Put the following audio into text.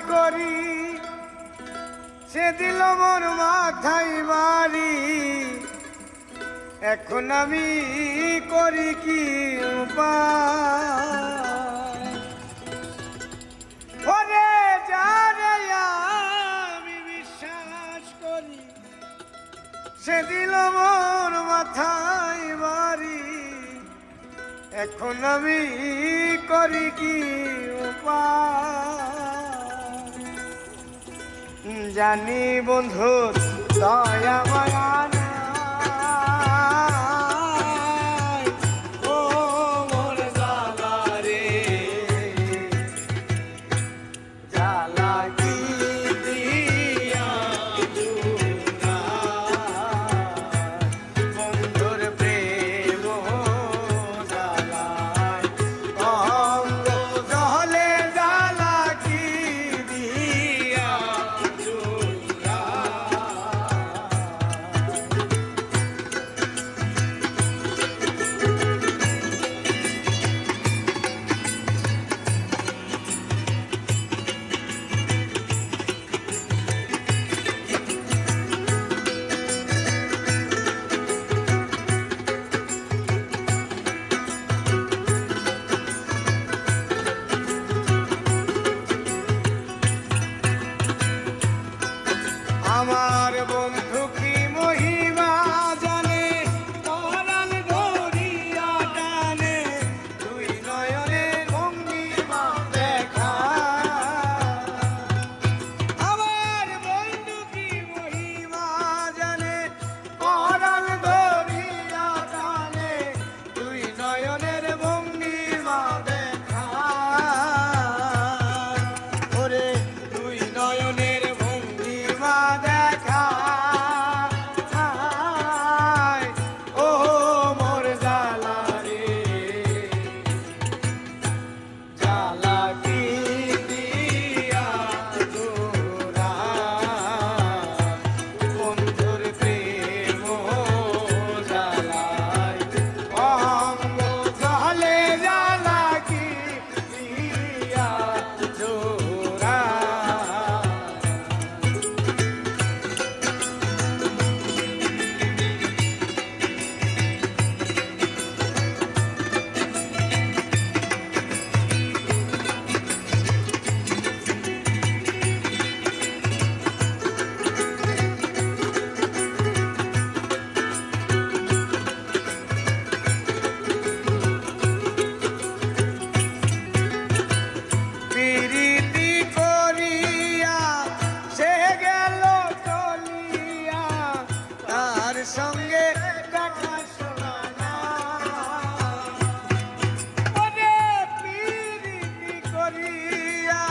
করি সে দিল মোর মাথায় বাড়ি। এখন আমি করি কি উপায়? ওরে যারে আমি বিশ্বাস করি সে দিল মোর মাথায় বাড়ি। এখন আমি করি কি উপায়? জানি বন্ধু দয়া মায়া নাই, ও মোর জ্বালা রে, জ্বালা কি দিয়া জুড়াই, বন্ধুর প্রেম জ্বালায় অঙ্গ জলে, জ্বালা কি দিয়া আমার বন্ধু কি মহিমা জানে, পরাণ ধরিয়া টানে, দুই নয়নের ভঙ্গিমা দেখা। আমার বন্ধু কি মহিমা জানে, পরাণ ধরিয়া টানে, দুই নয়নের ভঙ্গিমা দেখা। ওরে দুই নয়নের ভঙ্গিমা দেখা, ও মোর জ্বালা রে, জ্বালা কি দিয়া জোড়াই, বন্ধুর প্রেম জ্বালায় অঙ্গ জলে, জ্বালা কি দিয়া জোড়াই। প্রীতি করিয়া সে গেল চলিয়া, তার সঙ্গে কথা শোনা না। ওরে প্রীতি করিয়া